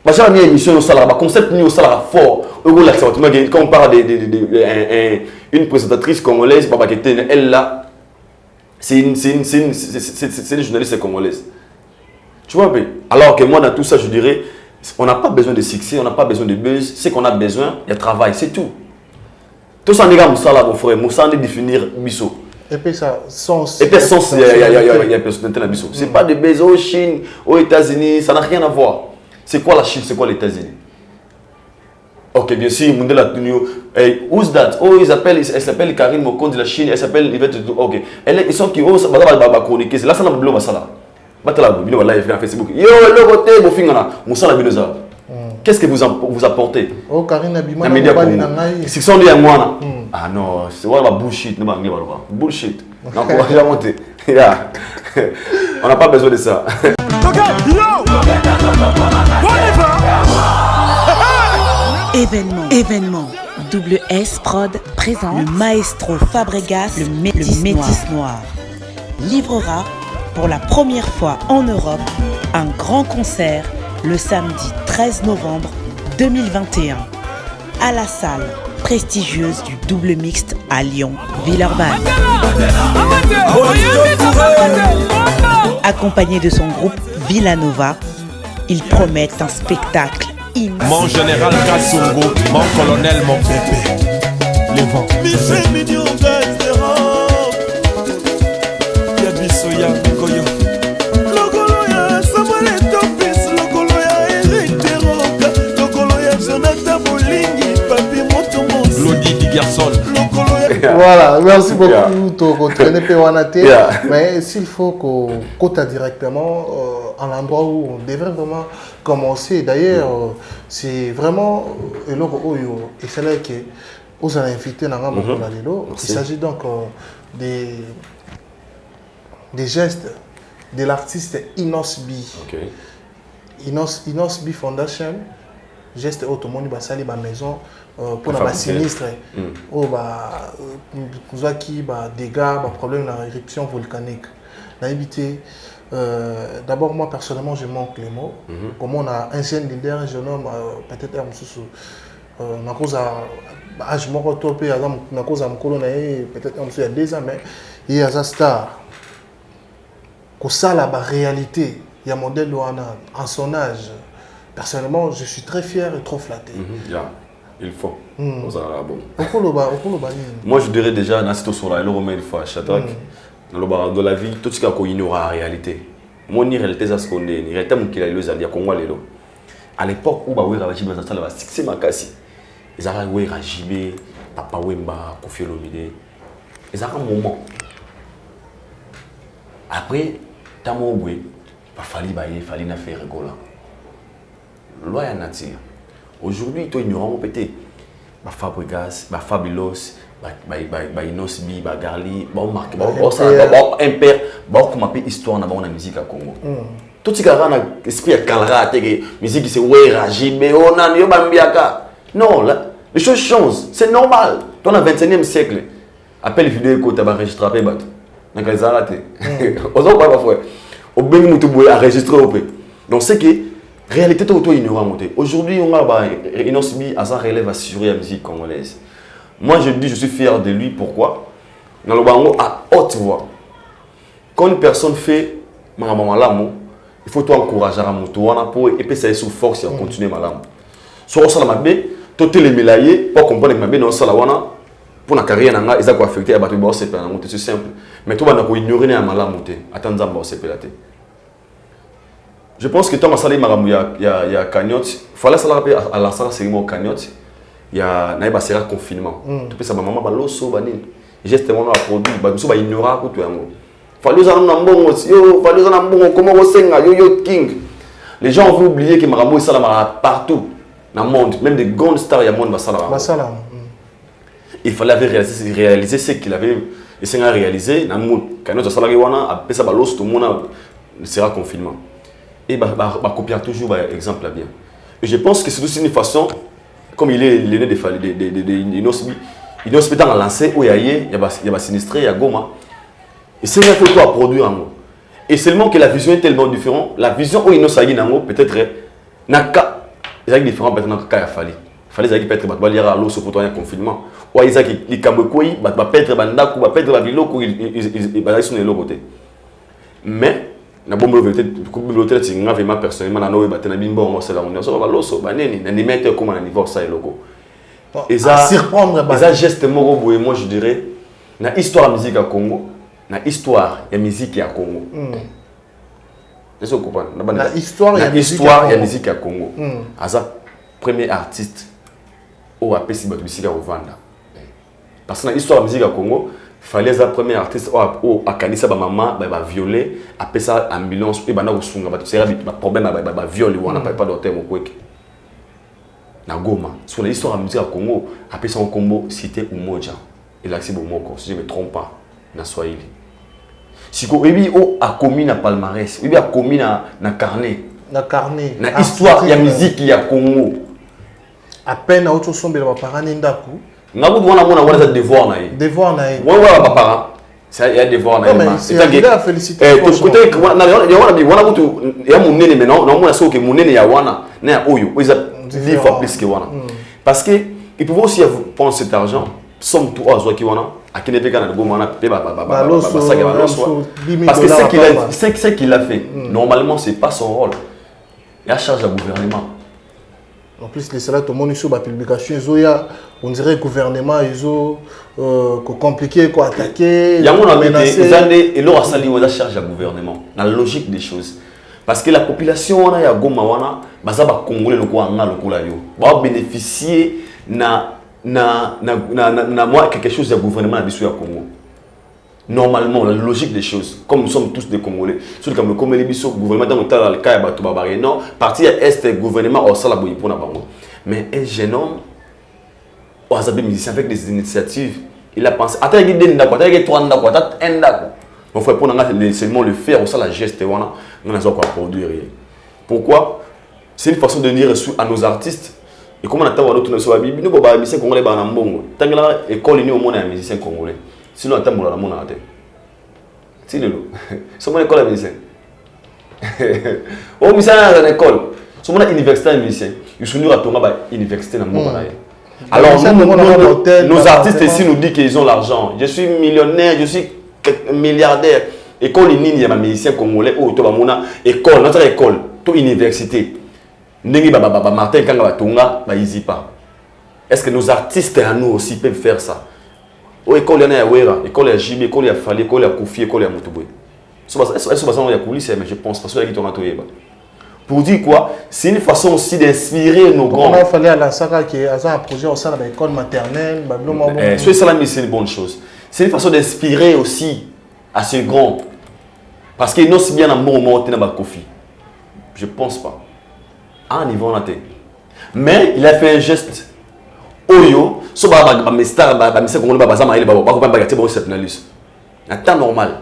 Parce que la émission au salaire, le concept au salaire fort. Quand on parle d'une présentatrice congolaise, elle là, c'est une journaliste congolaise. Tu vois, alors que moi dans tout ça, je dirais. On n'a pas besoin de succès, on n'a pas besoin de buzz. Ce qu'on a besoin, il y a travail, c'est tout. Tout ça, mon frère, Moussa, on définir Bisso. Et puis ça, sens. Et puis sens, il y a personnalité dans Bisso. C'est pas de buzz aux Chine, aux États-Unis, ça n'a rien à voir. C'est quoi la Chine, c'est quoi les États-Unis? Ok, bien sûr, hey, who's that? Oh, elle s'appelle Karine Mokon de la Chine, elle s'appelle Yvette. Ok, ils sont qui, oh, ça va chroniquer. Là, ça n'a pas de batala bino ba live sur Facebook yo le côté bo fingana musala bino za qu'est-ce que vous apportez oh Karine Abima na bali na ngai c'est son ya mwana ah non c'est voilà bullshit no ba ngi ba bullshit na ko ja monter yeah on n'a pas besoin de ça Événement. Double S Prod présente le maestro Fabregas, le Métis Noir. Livrera pour la première fois en Europe un grand concert le samedi 13 novembre 2021 à la salle prestigieuse du Double Mixte à Lyon, Villeurbanne. Accompagné de son groupe Villanova, ils promettent un spectacle immense. Mon général Kassungu, mon colonel, mon bébé. Les vents. Voilà, merci beaucoup. Mais s'il faut qu'on t'a directement à l'endroit où on devrait vraiment commencer. D'ailleurs, c'est vraiment et c'est là que vous allez inviter il s'agit donc des gestes de l'artiste Inosbi. Okay. Inosbi Foundation, geste automobile basali ba maison pour la sinistre oh bah qui dégâts problème la éruption volcanique n'a évité d'abord moi personnellement je manque les mots comme on a un jeune leader un jeune homme peut-être un sous na cause à je me retrouve na cause à peut-être il y a 2 ans mais il y a un star que ça la réalité il y a un modèle en son âge. Personnellement, je suis très fier et trop flatté. Il faut. Bon. Moi, je dirais déjà, dans cette histoire, dans la vie, tout ce qui est ignoré la réalité. Moi, ni réalité, c'est ce qu'on est. Ni réalité, c'est ce qu'on est. Congo, à l'époque où on a succès, ils avaient Rajibé, Papa Wemba, Kofi Olomide. Ils avaient un moment. Après, il fallait faire rigoler. Loi et nature. Aujourd'hui, tu ignorant peut-être. Fabregas, Fabulos, Inosbi, Garli, Marc, Imper, comme appelle histoire dans la musique à Congo. Tout ce qui a un esprit à Kalra, musique c'est ouais, Rajibé, on a eu Bambiaka. Non, les choses changent, c'est normal. Dans le 21e siècle, appelle vidéo que tu as enregistré, tu as enregistré. On pas parfois. Au béni, tu as enregistré. Donc, c'est que réalité, tu es ignorant. Aujourd'hui, on a Inosbi à sa relève assurée à la musique congolaise. Moi, je dis, je suis fier de lui. Pourquoi? Dans le bango, à haute voix. Quand une personne fait Malamamo, il faut encourager à la pour et puis ça est sous force et continuer Malam. Soit ça la mabé, tout les mélaillés, pour comprendre que mabé non ça la wana pour la carrière nanga, ils ont affecté à battre boss c'est simple. Mais tout le monde a ignoré à Malam attends ça boss c'est je pense que tant salé maramu il y a cagnotte, fallait ça rappeler à la salle c'est mon cagnotte. Il y a naïba sera confinement. Tu peux ça maman ba loso banine. Gestement la produit ba so ba ignora ko to yango. Fallait ça na mbongo yo, fallait ça na mbongo comment on senga yo king. Les gens vont oublier que Marambo est ça partout dans le monde, même des grandes stars il y a monde va il fallait réaliser ce qu'il avait essayé de réaliser dans le monde. Quand notre salarié wana après ça ba loso tout le monde sera confinement. Et copier toujours par exemple bien. Et je pense que c'est aussi une façon, comme il est l'aîné de Inosbi, Inosbi dans lancé où il y a sinistré, il y a Goma. Et c'est un photo à produire en gros. Et seulement que la vision est tellement différente, la vision où Inosbi en gros peut-être naka, il y a différent peut-être naka il fallait. Fallait peut-être battre à l'eau sur un confinement. Ou il y a qui Kambokoi, peut-être bandaku, peut-être babiloko, ils sont de l'autre côté. Mais na bombe bibliothèque c'est vraiment personnellement na noé batena bimbo c'est la on so ba loso ba neni na ni mettre comme un niveau ça logo et ça surprendre ba ça geste moko boye moi je dirais na histoire de musique à Congo na histoire ya musique à Congo est-ce que vous comprenez na histoire ya musique à Congo asa premier artiste au apesi ba musique à Rwanda parce que na histoire de musique à Congo fallait la première artiste à Kanissa ba maman ba violer après ça ambulance et bana osunga ba c'est un problème ba viol ou on n'a pas d'hôtel mon kwek na Goma sur l'histoire de musique à Congo après ça en combo cité Umoja et là c'est bon si je me trompe pas na Swahili siko ebi o a commis na palmarès ebi a commis na carnet na histoire ya musique ya Congo à peine autre sombe ba parents ndaku na vous on a devoir na ouais papa ça il y a devoir na c'est à féliciter côté na wana butu ya munene mais non on a so que munene ya wana na oyo ils fois plus que wana parce que ils pouvaient aussi prendre cet argent somme tout à qui wana à qui n'est pas na go wana pe parce que ce qu'il a fait normalement c'est pas son rôle il a charge au gouvernement. En plus, les salaires, tout le monde sur la publication, on dirait gouvernement, ils ont compliqué, quoi attaquer. Il y a un menacer. Et leur a sali la charge au gouvernement. Dans la logique des choses. Parce que la population, on a ya Goma wana, baza ba Congolais le quoi nga le quoi yo. Va bénéficier na moi quelque chose du gouvernement na biso ya Congo. Normalement, la logique des choses, comme nous sommes tous des Congolais, surtout comme le Congolais, le gouvernement dans le cas de non, parti est le gouvernement au salaire pour la banque. Mais un jeune homme, au hasard des musiciens avec des initiatives, il a pensé, attends, il y a des d'accord, il y a trois d'accord, un d'accord. Mon frère, pour nous seulement le faire, au salaire geste, on a quoi produire. Pourquoi? C'est une façon de dire à nos artistes. Et comment on attend à notre sur la Bible, nous, les musiciens congolais, tant que l'école est au monde, les musiciens congolais. Sinon, attends, on a mon âge. C'est le lot. C'est mon école à musicien. Oh, musicien à l'école. C'est mon université à musicien. Ils sont venus à tomber à l'université dans mon âge. Alors, nos artistes ici nous disent qu'ils ont l'argent. Je suis millionnaire, je suis milliardaire. École il y a un musicien congolais. Oh, tu vas mon école, notre école, toute université. Nengi Martin Kanga Tonga, bah ils y pas. Est-ce que nos artistes à nous aussi peuvent faire ça? Oh, école il y a Wera, école il y a Jibi, école il y a Fali, école il y a Koufi, école il y a Moutouboui. C'est pas ça il y a coulisses, mais je pense parce que il y a pour dire quoi, c'est une façon aussi d'inspirer nos grands. Il fallait à la Saka qui a un projet au sein de l'école maternelle, c'est une bonne chose. C'est une façon d'inspirer aussi à ce grand. Parce qu'il n'y a pas bien un moment où il y a Koufi. Je pense pas. À un niveau on a été. Mais il a fait un geste. Oyo, so ba mestar ba misa ko ngona ba bazama ile ba ko ba gati ba exceptionnaliste. Na temps normal.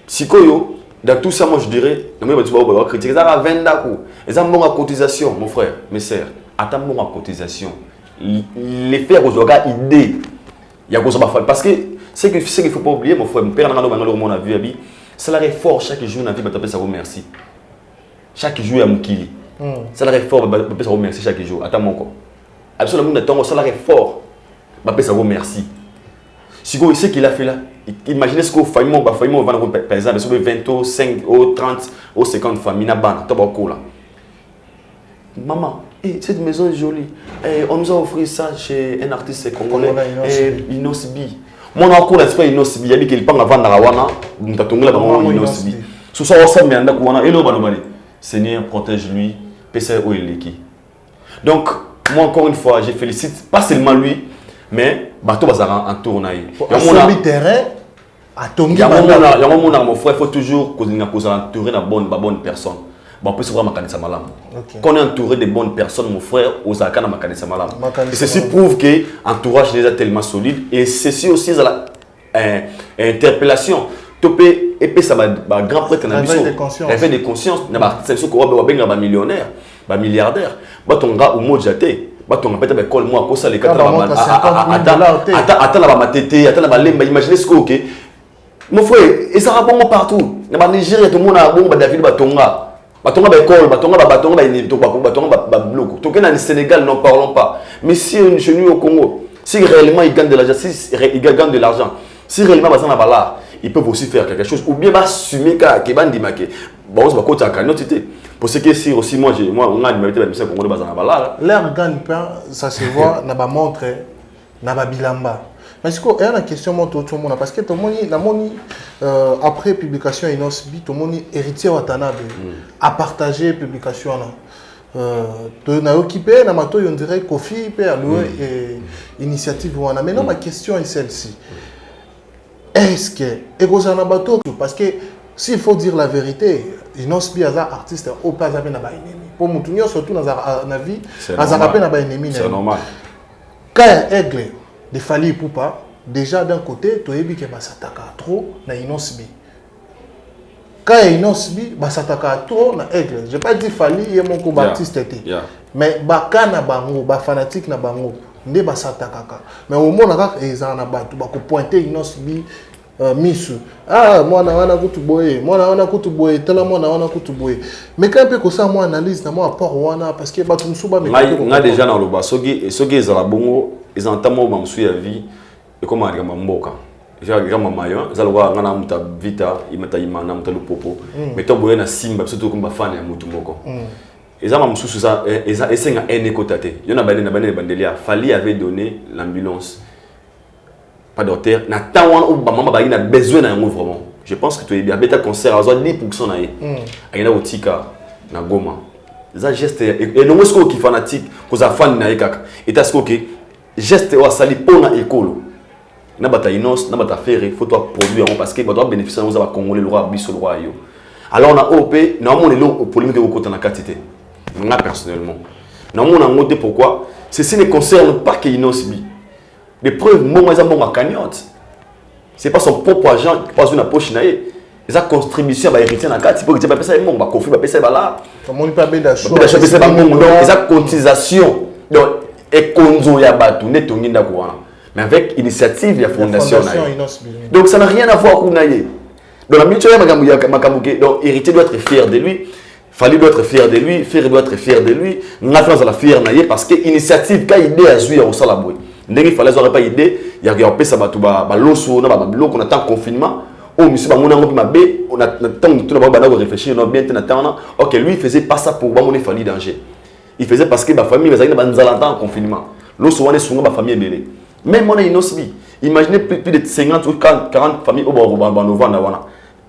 Sikoyo, dans tout ça moi je dirais, na moi tu vas critiquer ça à 20 dako. Et ça mon cotisation mon frère, mes sœurs, attends mon cotisation. Les faire aux organes idée. Il y a quoi ça parce que c'est qu'il faut pas oublier mon frère, mon père on a vu abi, salaire fort chaque jour na vie ba taper ça remercie. Chaque jour à Mukili. Salaire fort ba taper ça remercie chaque jour. Attends mon quoi. Absolument, le salaire est fort. Je vous remercie. Si vous ce qu'il a fait là, imaginez ce que vous faites, par exemple, sur 20, 5, 30, 50 familles, maman, cette maison est jolie. On nous a offert ça chez un artiste congolais, Inosbi. Mon encore l'esprit Inosbi, il y a qu'il parle avant Narawana, nous avons Inosbi. Sous ça, Seigneur, protège-lui, PC ou Eleki. Donc, moi encore une fois, je félicite pas seulement lui, mais bateau bazara en tournée. Il y a terrain à Tongi. Il y a mon frère, il faut toujours entourer de bonnes personnes. Bon, on peut se voir Makanisa Malam. Quand on est entouré de bonnes personnes, mon frère, aux Akana Makanisa Malam. Et ceci prouve que l'entourage est déjà tellement solide. Et ceci aussi, c'est l'interpellation. Topé et ça va grand prêtre na biso réveil de conscience na ba c'est ce ko ba benga ba millionnaire ba milliardaire ba tonga umoja te ba tonga peta ba école moi ko ça les 80 attends la ba matete attends la ba lemba imaginez ce que OK mon frère et ça va bon partout na ba Nigeria tout le monde a bon ba David ba tonga ba école ba tonga ba tonga ba bloc to na Sénégal n'en parlons pas mais si chez nous au Congo si réellement ils gagnent de l'argent ils gagnent de l'argent si réellement ba ça na ba là ils peuvent aussi faire quelque chose ou bien assumer que bandi maké bon c'est pas côté à notité pour ce que si aussi moi on a une majorité de Congolais bazana bala l'air gagne pas ça se voit na ba montre na ba bilamba mais c'est quoi une question moi tout le monde parce que tout le monde la moni après publication Inosbi tout le monde héritier watanabe à partager publication là on a occupé, on dirait Kofi, initiative. Maintenant, ma question est celle-ci. Est-ce que, parce que s'il faut dire la vérité, il n'y a pas d'artiste au pas de ennemi. Pour nous, surtout dans la vie, c'est normal. Quand Aigle, de Fali Poupa, déjà d'un côté, tu as vu que s'attaque trop na Inosbi. Quand Inosbi, s'attaque trop na Aigle. Je n'ai pas dit Fali, il y a mon combat artiste. Mais quand na bango, fanatique na bango, ne ba s'attaque. Mais au moins, ils en ont pointé Inosbi. Misu moi na kutuboye tela moi na kutuboye mais quand peu que ça moi analyse na moi apport wana parce que batu musuba mais nga déjà na loba soki ezala bongo ezantamo mamsu ya vie et comme ari mboka j'ai mamayo ezala kwa ngana muta vita imata imana muta lupopo mais to boye na simba surtout comme fan ya mutu moko ezama mususu ça esenga ene kotate yona bane bandelia Fali avait donné l'ambulance pas d'auteur na tawana ou maman ba ina besoin na yango vraiment je pense que tu es bien beta concert azo 10% na ye ayina otika na Goma za geste et non est-ce que fanatique ko za fan na ye kaka et est-ce que geste wa sali pona ekolo na bata inos na bata faire faut toi produire parce que ba doit bénéficier aux ba congolais le roi biso le roi yo alors na OP na mon elo polémique ko kota na quantité moi personnellement na mon ngote pourquoi ceci ne concerne pas que inos bi. Les preuves, moi, ils ont cagnotte. Ce n'est pas son propre agent qui passe une poche. Ils ont contribution à héritier dans la carte. Il faut que tu aies ça, ils ont confié, ils ont là. Ils ont pas bien choix. Ils ont cotisation. Donc, et konzo ya batu, net on y mais avec initiative, il y a fondation. Donc, ça n'a rien à voir avec Naye. Donc, la mutuelle, donc, héritier doit être fier de lui. Fali doit être fier de lui. Fier doit être fier de lui. Nous avons fait la fier Naye parce que l'initiative, quand il est à jouer au Salaboué. Il fallait pas idée il y a un peu ça ba loso na ba bloc on attend confinement oh monsieur ba mona ngobi mabe on attend tout d'abord ba réfléchir on bien attendre OK lui il faisait pas ça pour ba mon Fali danger il faisait parce que ba famille bazaki na banzalanta en confinement loso wana sunga ba famille belé même on a inosbi imaginez plus de 50 ou 40 familles au Novana wana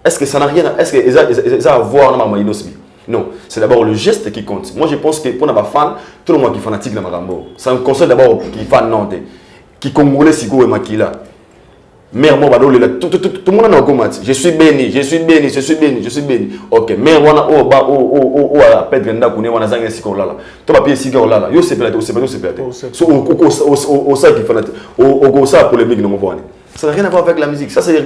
est-ce que ça n'a rien est-ce que ça a à voir na ma inosbi. Non, c'est d'abord le geste qui compte. Moi, je pense que pour les fans, tout le monde qui est fanatique de Marambo, c'est un conseil d'abord qui est fan non, qui congolais si go et makila. Mère moi tout le monde a un je suis béni, je suis béni, je suis béni, je suis béni. OK, mère wana o ba o à perdre nda kune wana zanga si ko lala. To papier si ko lala. Yo c'est plate, c'est plate. So au ça qui fanatique, au ça polémique no mo. Ça n'a rien à voir avec la musique. Ça c'est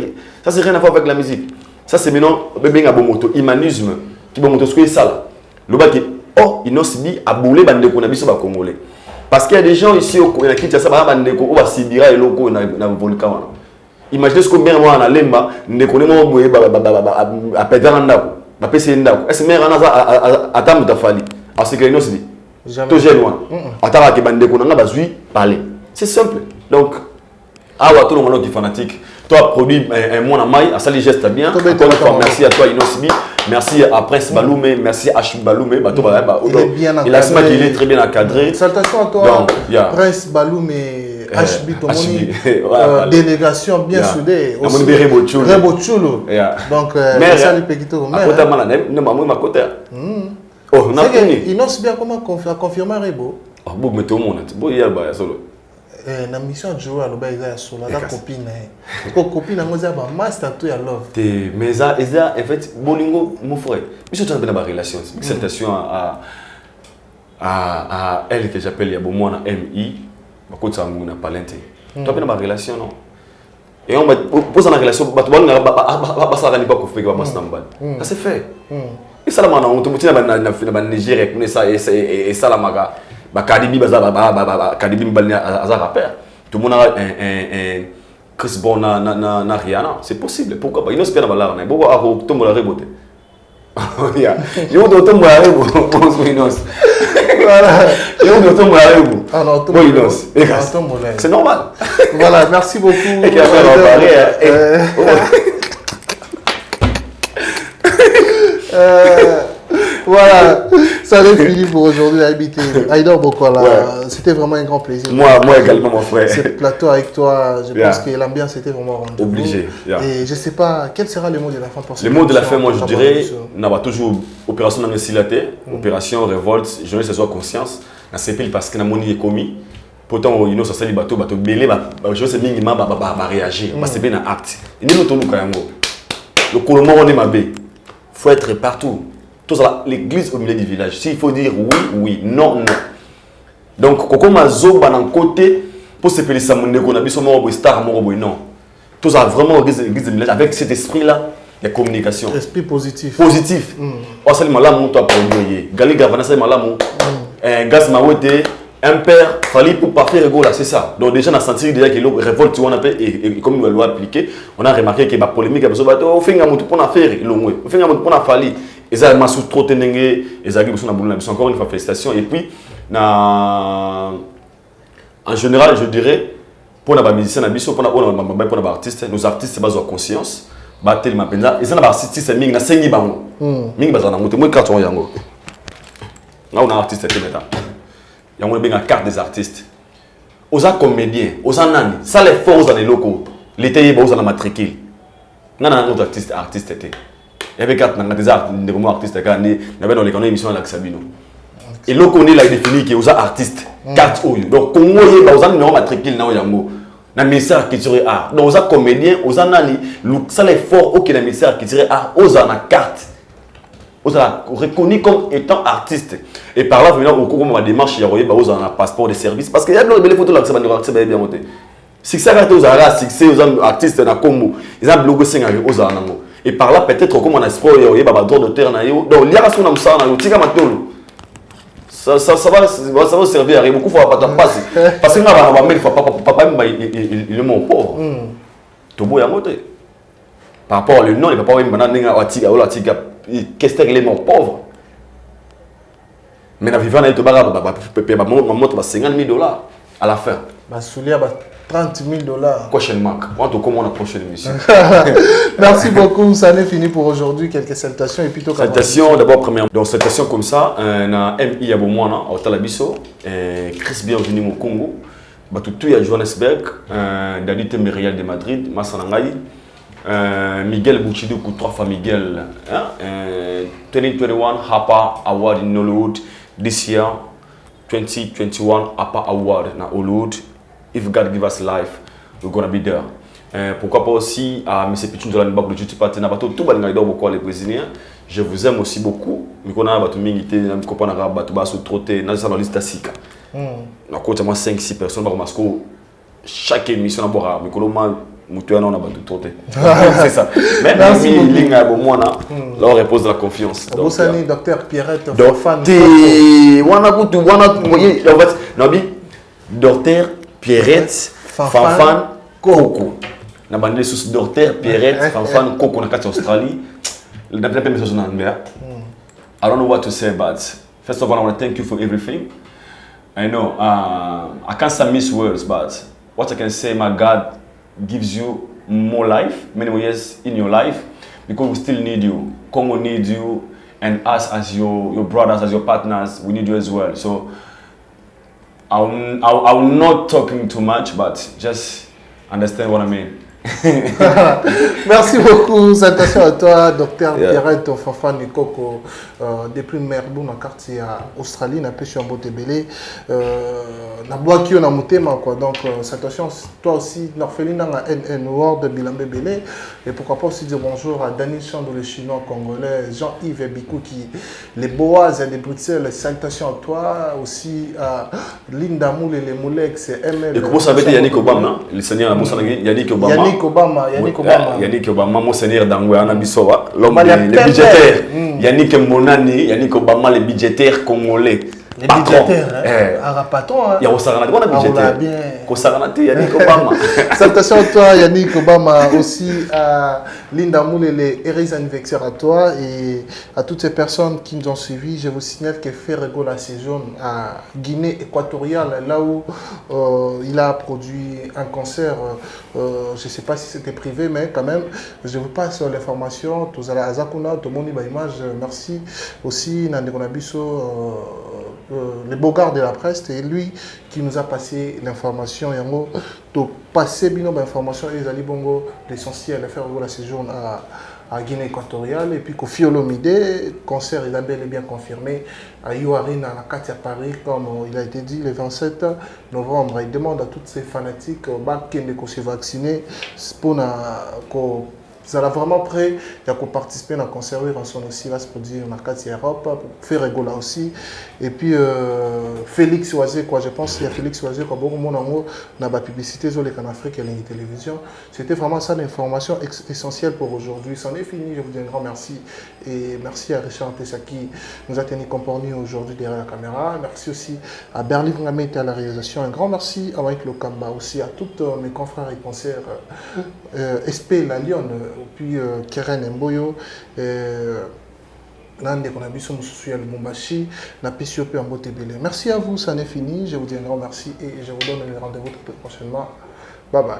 rien à voir avec la musique. Ça c'est maintenant bébé ngabomoto humanisme. Qui va monter ce que ça là. Le bas qui inosbi a boulé bande ko na biso ba congolais. Parce qu'il y a des gens ici au Kinshasa ba bande ko ba sibira et loko na volcan. Imaginez ce que mère moi na lemba ndeko ne mo boye a pedra ndako. Ba pese ndako. Est-ce mère ana atamu ta Fali. À ce que inosbi. To jeune loin. Atara ke bande ko na ba zui parler. C'est simple. Donc tout le monde qui est fanatique. Toi, produit un mois en maille, à ça les gestes bien. Merci à toi, Inosbi. Merci à Prince Baloumé. Merci à H. Baloumé. Il a qu'il est très bien encadré. Salutations à toi, Prince Baloumé. HB, délégation bien soudée. Rebo Chulo. Donc, merci à l'Ipekito. Inosbi a comment confirmer Rebo? Mais tout le monde. Na mission de jouer à l'obéissance à sola la copine copine ngoza ba master to ya love mais ça en fait bolingo mon frère monsieur tu as bien la relation salutation à elle que j'appelle ya bomona MI bakotsa nguna palente tu as bien la relation non et on pose la relation batu ba ça rani pas ko feka ba snambal ça c'est fait et ça la mana on te mutina na Nigeria comme ça et ça la maga ba Kadibi Kadibi mbali aza rappeur tout le monde a un Chris Bon na Rihanna c'est possible pourquoi pas il n'ose pas na balaa na bobo a tombo la rebote ya yo do tombo la rebo bonso inos voilà yo do tombo la rebo ah non tombo inos c'est normal voilà merci beaucoup et qui a fait Voilà, ça est fini pour aujourd'hui, habité. Aïdor Bokola, c'était vraiment un grand plaisir. Moi également, mon frère. Ce plateau avec toi, je pense que l'ambiance était vraiment rendue. Obligé. Et je ne sais pas, quel sera le mot de la fin pour Le mot de la fin, moi je dirais, on va toujours opération dans le opération révolte, je ne sais pas conscience, dans ces pays parce que nous avons commis. Pourtant, il y a des bateaux, belé, je sais minimum réagir, parce que c'est bien un acte. Il y a le Colombo, on est mabé. Il faut être partout. L'église au milieu du village. S'il faut dire oui, oui, non, non. Donc, quand on a un côté, pour se faire ça, on a vu son star, non. Tout ça vraiment l'église du village avec cet esprit-là. Il y a communication. Esprit positif. Positif. On s'est dit, malamu, toi, pour lui. Gali Gavana, c'est malamu. Gaz Mawete, un père, fallait pour pas faire rigolo, c'est ça. Donc, déjà, on a senti déjà que la révolte, on a fait, et comme nous l'avons appliqué, on a remarqué que la polémique, on fait un mot pour faire, on fait un mot pour faire. Et ça, on a sous trop tenenge, et ça, on a encore une fois, félicitations. Et puis, en général, je dirais, pour les musiciens, pour les artistes, nos artistes basent sur conscience. Batel ma penza ils ont des artistes mingi na sengi bango mingi bazana moto moi carte yango là on a artiste maintenant yango benga carte des artistes aux comédiens aux nani ça les forces dans les locaux l'été ba aux matricule nana notre artiste était il y avait carte na des artistes de comme artiste quand ni na ben on les connaît émission avec Sabino et locaux on est là défini que aux artistes carte oyo donc Congo ye ba aux numéro matricule na yango na ministère qui tirait art donc aux comédiens aux anali ça l'effort auquel le ministère qui tirait art aux en carte aux reconnu comme étant artiste et par là venant au cours de ma démarche il y a aux en passeport de service parce qu'il y a des photos là que ça va bien monter si ça gâte aux artistes succès aux artistes na Congo ils ont bloqué 5 aux en et par là peut-être comme on a sport il y a ba droit d'auteur na yo donc il y a son ça na yo tika matolo ça va servir à rien. Beaucoup de fois, pas passer. Parce que papa, il est mon pauvre. Tout beau, il y a monté. Par rapport au nom, il ne va pas avoir qu'est-ce que les morts pauvres. Mais la vivant, il va 50 000 $ à la fin. Soulier 30 000 $. Prochainement. On te commande la prochaine émission. Merci beaucoup. Ça n'est fini pour aujourd'hui. Quelques salutations et plutôt salutations d'abord première. Donc salutations comme ça, on a MI Abomwana au Talabiso, Chris bienvenue au Congo, Batutu à Johannesburg, David Temerial de Madrid, Massanangai, Miguel Bouchidoukou, 3 fois Miguel, 2021 Hapa Award in Hollywood, this year 2021 Hapa Award in Hollywood. If God give us life, we're gonna be there. Pourquoi pas aussi à M. Pichun de la Nibak, le Juti Patena, tout le monde beaucoup les Brésiliens. Je vous aime aussi beaucoup. Mais qu'on a battu Mingité, nous comprenons arabe, battu basse ou trotté, nous sommes dans la liste d'Asika. Nous comptons 5-6 personnes par Masco. Chaque émission à boire, mais qu'on a mutuellement on a battu trotté. C'est ça. Mais merci ligne à Bomona, là on repose de la confiance. Bosani, docteur Pierrette, fan. Docteur Pierrette, Fanfan, Coco. Na bandé sous docteur Pierrette, Fanfan, Coco na Australie. I don't know what to say, but first of all, I want to thank you for everything. I know I can't miss words, but what I can say, my God gives you more life, many more years in your life, because we still need you. Congo needs you, and us as your brothers, as your partners, we need you as well. So I'm not talking too much, but just understand what I mean. Merci beaucoup. Salutations à toi, docteur Pierrette Fanfan Coco, depuis Melbourne, dans le quartier à Australie, na pêche en Botebele. Na bois qui on a monté, quoi. Donc, salutations, toi aussi, l'orpheline dans la NN World de Bilambé Belé. Et pourquoi pas aussi dire bonjour à Daniel Chandou, le chinois congolais, Jean-Yves Bikou, qui les Boaz de Bruxelles. Salutations à toi, aussi à Linda Moule et les Moulex, ML. Et comment ça va être Yannick Obama, le seigneur Yannick Obama? Yannick Obama, mon seigneur d'Angoué, l'homme le budgétaire. Yannick Monani, Yannick Obama, le budgétaire congolais. Les patron. médiateurs, Arapaton. Il y a Osarana, on a budgétaire. Osarana, Yannick Obama. Salutations à toi, Yannick Obama, aussi à Linda Moulele, heureux anniversaire à toi et à toutes ces personnes qui nous ont suivis. Je vous signale que Ferrego la saison à Guinée équatoriale, là où il a produit un concert. Je ne sais pas si c'était privé, mais quand même, je vous passe l'information. Tous à la Zakuna, tout le monde image. Merci aussi Nande Konabiso, le beau gars de la presse, et lui qui nous a passé l'information. Yango, to passer bien l'information et les bongo l'essentiel de faire la séjour à Guinée équatoriale et puis Kofi Olomide, concert il a bel et bien confirmé à Yoarina à la Katia Paris, comme il a été dit le 27 novembre. Il demande à toutes ces fanatiques qui ne se vacciner pour vous allez vraiment prêt à participer à conserver en son aussi là pour dire on a 4 Europe pour faire rigoler aussi et puis Félix Oisé quoi, je pense qu'il y a Félix Oisé quoi, beaucoup de monde dans la publicité sur les canaux Afrique et les télévisions. C'était vraiment ça l'information essentielle pour aujourd'hui. C'en est fini, je vous dis un grand merci et merci à Richard Tessa qui nous a tenu compagnie aujourd'hui derrière la caméra. Merci aussi à Berly Vangamete à la réalisation. Un grand merci à Mike Lokamba aussi, à tous mes confrères et concerts SP La Lyon puis Keren Mboyo, Nande Konabiso Moussousou Lubumbashi, na PCOP en Botebele. Merci à vous, ça n'est fini. Je vous dis un grand merci et je vous donne le rendez-vous tout prochainement. Bye bye.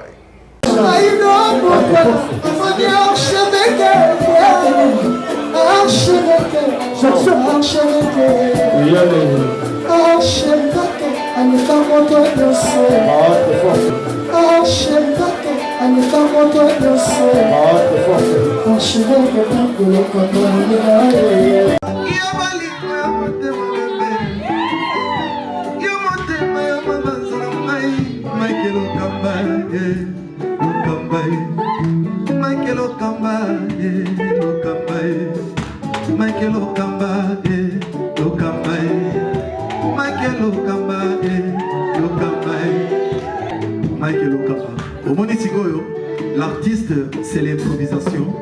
L'artiste, c'est l'improvisation.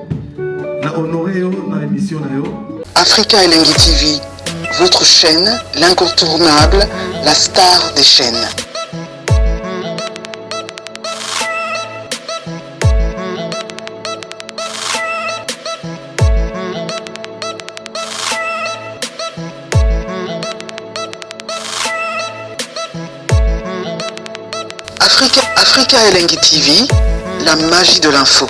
Na honoré dans l'émission. Africa Elengi TV, votre chaîne, l'incontournable, la star des chaînes. Africa Elengi TV, la magie de l'info.